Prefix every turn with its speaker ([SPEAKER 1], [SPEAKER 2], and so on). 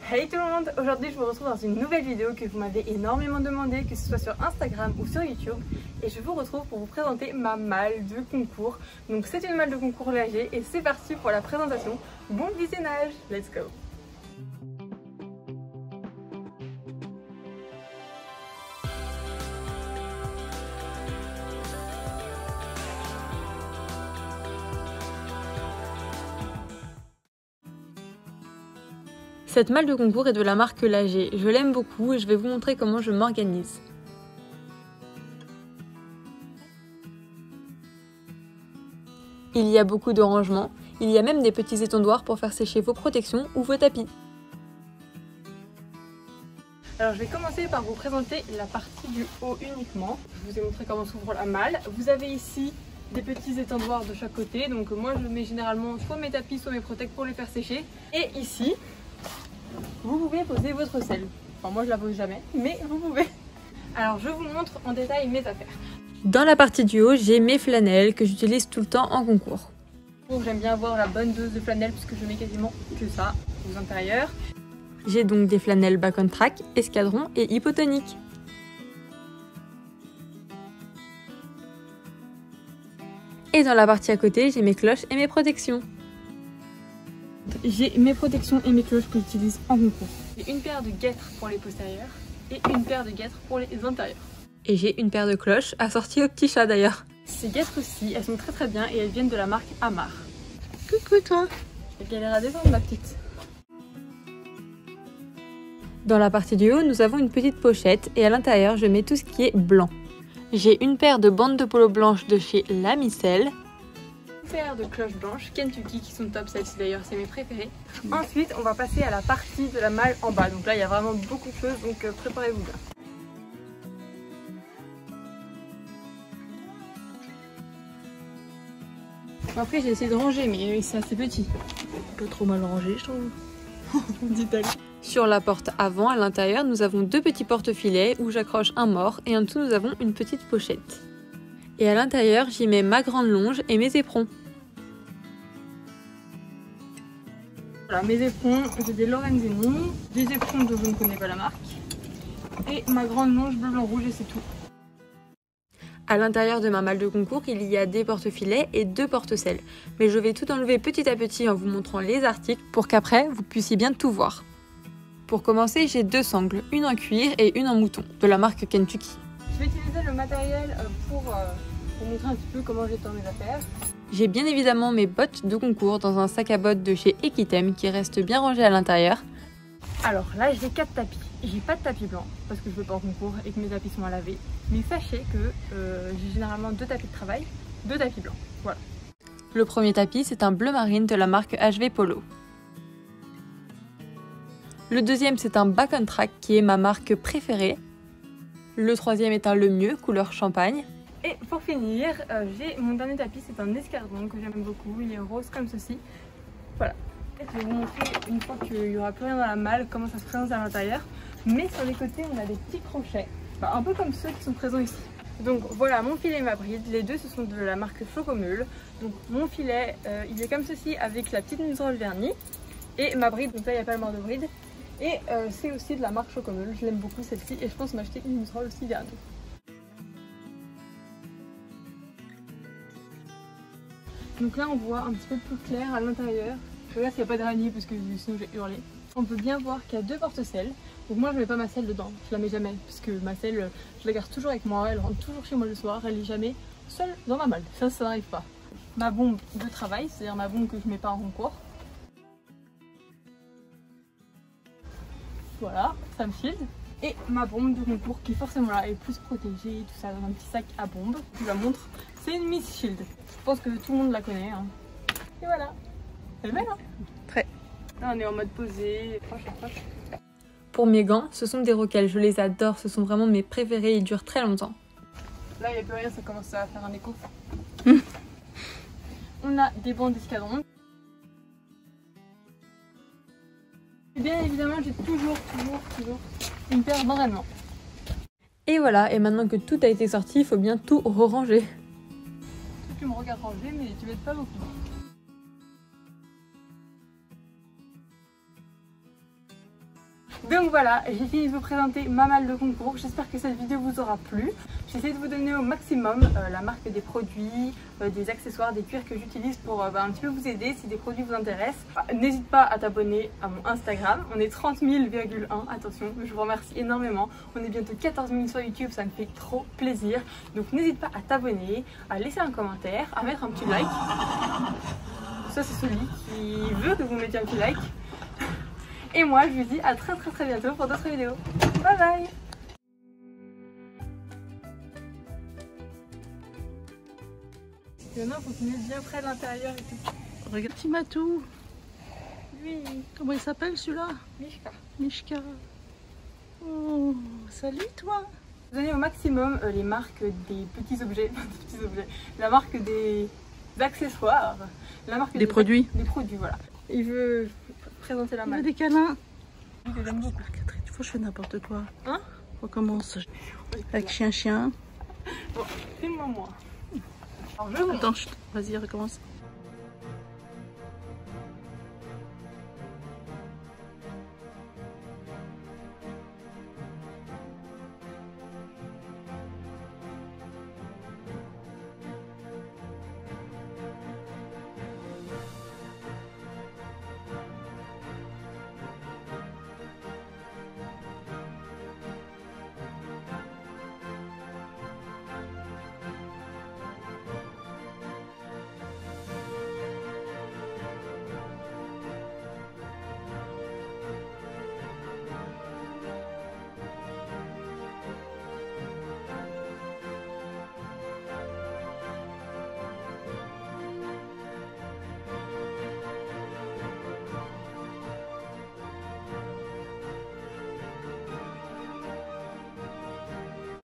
[SPEAKER 1] Hey tout le monde, aujourd'hui je vous retrouve dans une nouvelle vidéo que vous m'avez énormément demandé, que ce soit sur Instagram ou sur YouTube, et je vous retrouve pour vous présenter ma malle de concours. Donc c'est une malle de concours léger et c'est parti pour la présentation. Bon visionnage, let's go! Cette malle de concours est de la marque Lager. Je l'aime beaucoup et je vais vous montrer comment je m'organise. Il y a beaucoup de rangements. Il y a même des petits étendoirs pour faire sécher vos protections ou vos tapis. Alors je vais commencer par vous présenter la partie du haut uniquement. Je vous ai montré comment s'ouvre la malle. Vous avez ici des petits étendoirs de chaque côté. Donc moi je mets généralement soit mes tapis soit mes protects pour les faire sécher. Et ici, vous pouvez poser votre selle. Enfin moi je la pose jamais, mais vous pouvez. Alors je vous montre en détail mes affaires. Dans la partie du haut, j'ai mes flanelles que j'utilise tout le temps en concours. J'aime bien avoir la bonne dose de flanelle puisque je mets quasiment que ça aux intérieurs. J'ai donc des flanelles back on track, escadron et hypotonique. Et dans la partie à côté, j'ai mes cloches et mes protections. J'ai mes protections et mes cloches que j'utilise en concours. J'ai une paire de guêtres pour les postérieurs et une paire de guêtres pour les intérieurs. Et j'ai une paire de cloches assorties au petit chat d'ailleurs. Ces guêtres aussi, elles sont très bien et elles viennent de la marque Amar. Coucou toi! J'ai galère à descendre ma petite. Dans la partie du haut, nous avons une petite pochette et à l'intérieur, je mets tout ce qui est blanc. J'ai une paire de bandes de polo blanches de chez La Micelle. Une paire de cloches blanches Kentucky qui sont top, celles-ci d'ailleurs c'est mes préférées. Ensuite on va passer à la partie de la malle en bas, donc là il y a vraiment beaucoup de choses, donc préparez-vous bien. Après j'ai essayé de ranger mais c'est assez petit. Un peu trop mal rangé je trouve. Dit-elle. Sur la porte avant, à l'intérieur, nous avons deux petits porte-filets où j'accroche un mort et en dessous nous avons une petite pochette. Et à l'intérieur, j'y mets ma grande longe et mes éperons. Voilà, mes éperons, j'ai des Lorenzini, des éperons dont je ne connais pas la marque, et ma grande longe bleu, blanc, rouge et c'est tout. À l'intérieur de ma malle de concours, il y a des porte-filets et deux porte-selles. Mais je vais tout enlever petit à petit en vous montrant les articles pour qu'après, vous puissiez bien tout voir. Pour commencer, j'ai deux sangles, une en cuir et une en mouton, de la marque Kentucky. Je vais utiliser le matériel pour montrer un petit peu comment j'étends mes affaires. J'ai bien évidemment mes bottes de concours dans un sac à bottes de chez Equitem qui reste bien rangé à l'intérieur. Alors là, j'ai 4 tapis. J'ai pas de tapis blanc parce que je ne vais pas en concours et que mes tapis sont à laver. Mais sachez que j'ai généralement 2 tapis de travail, 2 tapis blancs. Voilà. Le premier tapis, c'est un bleu marine de la marque HV Polo. Le deuxième, c'est un back on track qui est ma marque préférée. Le troisième est un Le Mieux, couleur champagne. Et pour finir, j'ai mon dernier tapis, c'est un escadron que j'aime beaucoup. Il est rose comme ceci. Voilà. Je vais vous montrer une fois qu'il n'y aura plus rien dans la malle, comment ça se présente à l'intérieur. Mais sur les côtés, on a des petits crochets, un peu comme ceux qui sont présents ici. Donc voilà, mon filet et ma bride. Les deux, ce sont de la marque Chocomule. Donc mon filet, il est comme ceci avec la petite muserolle vernie. Et ma bride, donc là, il n'y a pas le mort de bride. Et c'est aussi de la marque Chocomule, je l'aime beaucoup celle-ci et je pense m'acheter une muserolle aussi bientôt. Donc là on voit un petit peu plus clair à l'intérieur. Je regarde s'il n'y a pas d'araignée parce que sinon j'ai hurlé. On peut bien voir qu'il y a deux porte-selles. Donc moi je mets pas ma selle dedans, je la mets jamais parce que ma selle je la garde toujours avec moi, elle rentre toujours chez moi le soir, elle est jamais seule dans ma malle, ça n'arrive pas. Ma bombe de travail, c'est-à-dire ma bombe que je mets pas en concours. Voilà, ça me shield. Et ma bombe de concours qui forcément là est plus protégée, tout ça, dans un petit sac à bombe. Je vous la montre, c'est une Miss Shield. Je pense que tout le monde la connaît. Hein. Et voilà, elle est belle hein. Très. Là on est en mode posé, proche. Pour mes gants, ce sont des Rockel, je les adore, ce sont vraiment mes préférés, ils durent très longtemps. Là il n'y a plus rien, ça commence à faire un écho. On a des bandes d'escadron. Et bien évidemment, j'ai toujours une paire d'entraînement. Et voilà, et maintenant que tout a été sorti, il faut bien tout re-ranger. Tu me regardes ranger, mais tu m'aides pas beaucoup. Donc voilà, j'ai fini de vous présenter ma malle de concours. J'espère que cette vidéo vous aura plu. J'essaie de vous donner au maximum la marque des produits, des accessoires, des cuirs que j'utilise pour un petit peu vous aider si des produits vous intéressent. N'hésite pas à t'abonner à mon Instagram. On est 30 000,1. Attention, je vous remercie énormément. On est bientôt 14 000 sur YouTube, ça me fait trop plaisir. Donc n'hésite pas à t'abonner, à laisser un commentaire, à mettre un petit like. Ça c'est celui qui veut que vous mettiez un petit like. Et moi je vous dis à très bientôt pour d'autres vidéos. Bye bye. Maintenant, faut qu'il mette bien près de l'intérieur et tout.
[SPEAKER 2] Regarde Timatou.
[SPEAKER 1] Oui.
[SPEAKER 2] Comment il s'appelle celui-là?
[SPEAKER 1] Mishka.
[SPEAKER 2] Mishka. Oh, salut toi.
[SPEAKER 1] Donnez au maximum les marques des petits objets, la marque des accessoires, la marque
[SPEAKER 2] des produits.
[SPEAKER 1] Des produits, voilà. Il veut présenter la marque.
[SPEAKER 2] Il veut des câlins.
[SPEAKER 1] Que j'aime beaucoup.
[SPEAKER 2] Catherine, tu vois, je fais n'importe quoi.
[SPEAKER 1] Hein?
[SPEAKER 2] On recommence. Avec chien.
[SPEAKER 1] Bon, filme-moi moi. Alors,
[SPEAKER 2] attends, vas-y, recommence.